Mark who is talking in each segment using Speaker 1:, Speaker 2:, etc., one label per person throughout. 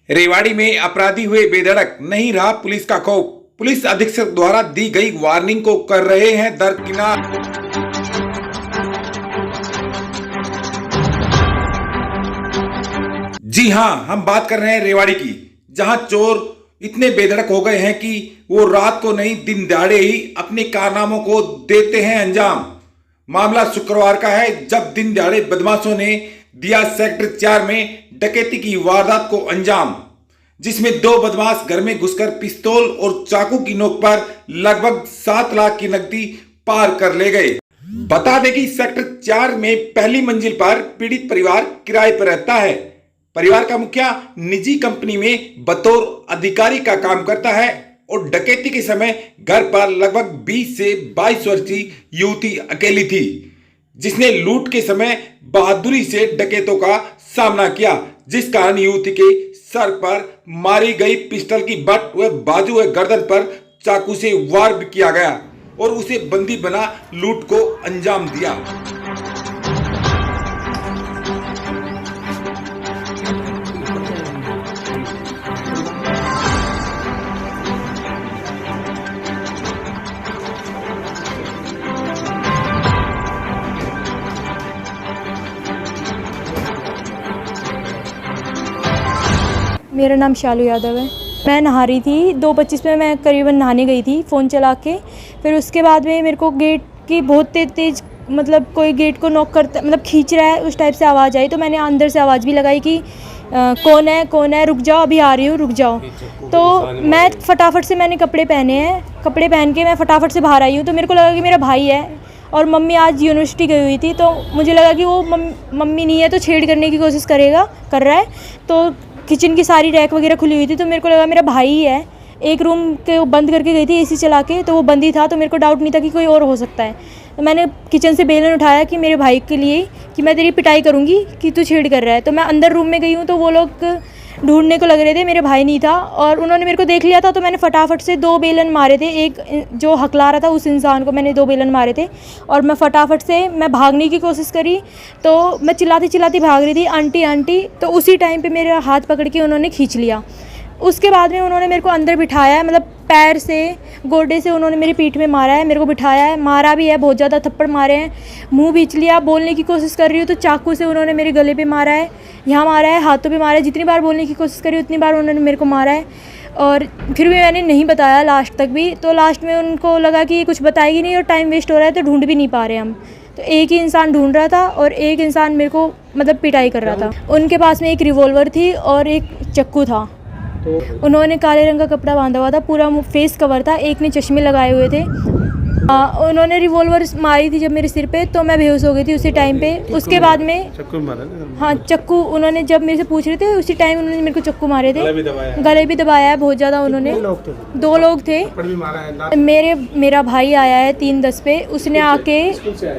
Speaker 1: रेवाड़ी में अपराधी हुए बेधड़क, नहीं रहा पुलिस का खौफ। पुलिस अधीक्षक द्वारा दी गई वार्निंग को कर रहे हैं दरकिनार। जी हां, हम बात कर रहे हैं रेवाड़ी की, जहां चोर इतने बेधड़क हो गए हैं कि वो रात को नहीं दिन दहाड़े ही अपने कारनामों को देते हैं अंजाम। मामला शुक्रवार का है, जब दिन दहाड़े बदमाशों ने दिया सेक्टर 4 में डकैती की वारदात को अंजाम, जिसमें 2 बदमाश घर में घुसकर पिस्तौल और चाकू की नोक पर लगभग 7 लाख की नकदी पार कर ले गए। बता दें कि सेक्टर 4 में पहली मंजिल पर पीड़ित परिवार किराए पर रहता है। परिवार का मुखिया निजी कंपनी में बतौर अधिकारी का काम करता है और डकैती के समय घर पर लगभग 20 से 22 वर्षीय युवती अकेली थी, जिसने लूट के समय बहादुरी से डकैतों का सामना किया, जिस कारण युवती के सर पर मारी गई पिस्टल की बट व बाजू व गर्दन पर चाकू से वार भी किया गया और उसे बंदी बना लूट को अंजाम दिया।
Speaker 2: मेरा नाम शालू यादव है। मैं नहा रही थी 2:25 में, मैं करीबन नहाने गई थी फ़ोन चला के। फिर उसके बाद में मेरे को गेट की बहुत तेज़ मतलब कोई गेट को नॉक करता, मतलब खींच रहा है, उस टाइप से आवाज़ आई। तो मैंने अंदर से आवाज़ भी लगाई कि कौन है, रुक जाओ, अभी आ रही हूँ, रुक जाओ। तो मैं फटाफट से मैंने कपड़े पहने हैं, कपड़े पहन के मैं फटाफट से बाहर आई हूँ। तो मेरे को लगा कि मेरा भाई है और मम्मी आज यूनिवर्सिटी गई हुई थी, तो मुझे लगा कि वो मम्मी नहीं है तो छेड़ करने की कोशिश कर रहा है। तो किचन की सारी रैक वगैरह खुली हुई थी, तो मेरे को लगा मेरा भाई ही है। एक रूम के बंद करके गई थी एसी चला के, तो वो बंद ही था, तो मेरे को डाउट नहीं था कि कोई और हो सकता है। तो मैंने किचन से बेलन उठाया कि मेरे भाई के लिए कि मैं तेरी पिटाई करूँगी कि तू छेड़ कर रहा है। तो मैं अंदर रूम में गई हूँ, तो वो लोग ढूंढने को लग रहे थे, मेरे भाई नहीं था और उन्होंने मेरे को देख लिया था। तो मैंने फटाफट से 2 बेलन मारे थे, एक जो हकला रहा था उस इंसान को मैंने 2 बेलन मारे थे और मैं फटाफट से मैं भागने की कोशिश करी। तो मैं चिल्लाती चिल्लाती भाग रही थी, आंटी आंटी। तो उसी टाइम पे मेरा हाथ पकड़ के उन्होंने खींच लिया। उसके बाद में उन्होंने मेरे को अंदर बिठाया है, मतलब पैर से गोडे से उन्होंने मेरी पीठ में मारा है, मेरे को बिठाया है, मारा भी है, बहुत ज़्यादा थप्पड़ मारे हैं, मुंह बीच लिया। बोलने की कोशिश कर रही हूँ तो चाकू से उन्होंने मेरे गले पे मारा है, यहाँ मारा है, हाथों पे मारा है। जितनी बार बोलने की कोशिश करी उतनी बार उन्होंने मेरे को मारा है और फिर भी मैंने नहीं बताया लास्ट तक भी। तो लास्ट में उनको लगा कि ये कुछ बताएगी नहीं और टाइम वेस्ट हो रहा है, तो ढूंढ भी नहीं पा रहे हम। तो एक ही इंसान ढूंढ रहा था और एक इंसान मेरे को मतलब पिटाई कर रहा था। उनके पास में एक रिवॉल्वर थी और एक चाकू था। उन्होंने काले रंग का कपड़ा बांधा हुआ था, पूरा फेस कवर था, एक ने चश्मे लगाए हुए थे। उन्होंने रिवॉल्वर मारी थी जब मेरे सिर पे, तो मैं बेहोश हो गई थी उसी टाइम पे। उसके बाद में हाँ चक्कू, उन्होंने जब मेरे से पूछ रहे थे उसी टाइम उन्होंने मेरे को चक्कू मारे थे, गले भी दबाया है बहुत ज़्यादा उन्होंने। 2 लोग थे। मेरा भाई आया है 3:10 पे, उसने आके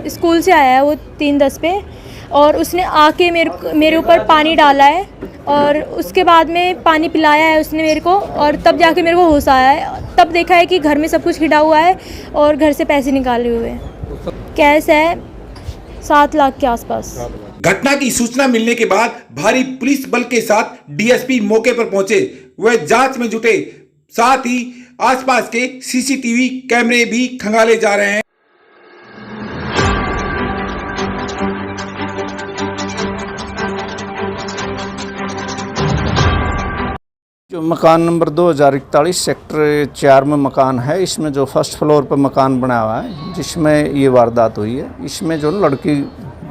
Speaker 2: स्कूल से आया है वो 3:10 पे और उसने आके मेरे ऊपर पानी डाला है और उसके बाद में पानी पिलाया है उसने मेरे को और तब जाके मेरे को होश आया है। तब देखा है कि घर में सब कुछ हिटा हुआ है और घर से पैसे निकाले हुए हैं। कैश है 7 लाख के आसपास।
Speaker 1: घटना की सूचना मिलने के बाद भारी पुलिस बल के साथ डीएसपी मौके पर पहुंचे, वह जांच में जुटे। साथ ही आसपास के सीसीटीवी कैमरे भी खंगाले जा रहे हैं।
Speaker 3: जो मकान नंबर 2041 सेक्टर 4 में मकान है, इसमें जो फर्स्ट फ्लोर पर मकान बना हुआ है जिसमें ये वारदात हुई है। इसमें जो लड़की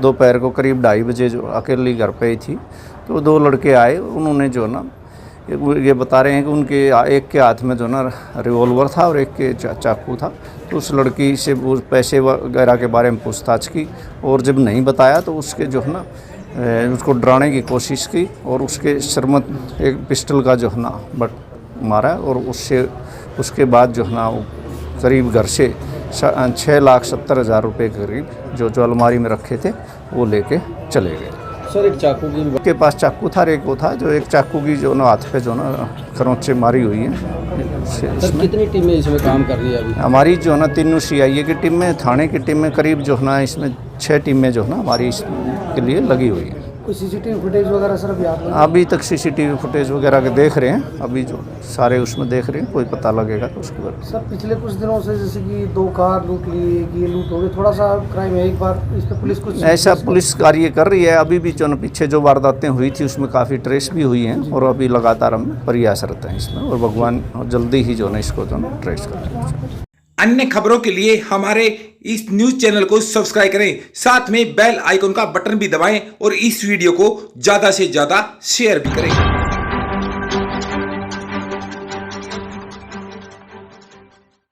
Speaker 3: दोपहर को करीब 2:30 बजे जो अकेली घर पे थी, तो 2 लड़के आए। उन्होंने जो ना ये बता रहे हैं कि उनके एक के हाथ में जो ना रिवॉल्वर था और एक के चाकू था। तो उस लड़की से पैसे वगैरह के बारे में पूछताछ की और जब नहीं बताया तो उसके जो है ना उसको डराने की कोशिश की और उसके सर में एक पिस्टल का जो है ना बट मारा और उसके बाद जो है ना करीब घर से 6,70,000 रुपये के करीब जो अलमारी में रखे थे वो लेके चले गए।
Speaker 4: सर एक चाकू
Speaker 3: के पास चाकू था, एक वो था जो एक चाकू की जो ना हाथ पे जो ना खरोंच मारी हुई है।
Speaker 4: सर कितनी टीमें इसमें काम कर रही है अभी?
Speaker 3: हमारी जो है ना 3 CIA की टीम में, थाने की टीम में करीब जो है ना इसमें 6 टीमें जो है ना हमारी इसके लिए लगी हुई है।
Speaker 5: कोई सीसीटीवी फुटेज वगैरह सर अभी आप लोग
Speaker 3: अभी तक सीसीटीवी फुटेज वगैरह के देख रहे हैं, अभी जो सारे उसमें देख रहे हैं, कोई पता लगेगा तो उसके बाद।
Speaker 5: सर पिछले कुछ दिनों से जैसे कि 2 कार लूट ली, ये लूट हो गई, थोड़ा सा क्राइम है, एक बार इस पर पुलिस कुछ
Speaker 3: ऐसा पुलिस कार्य कर रही है। अभी भी जो पीछे जो वारदातें हुई थी उसमें काफ़ी ट्रेस भी हुई हैं और अभी लगातार हम प्रयासरत हैं इसमें, और भगवान जल्दी ही जो है इसको जो है ट्रेस कर रहे हैं।
Speaker 1: अन्य खबरों के लिए हमारे इस न्यूज चैनल को सब्सक्राइब करें, साथ में बेल आइकन का बटन भी दबाएं और इस वीडियो को ज्यादा से ज्यादा शेयर भी करें।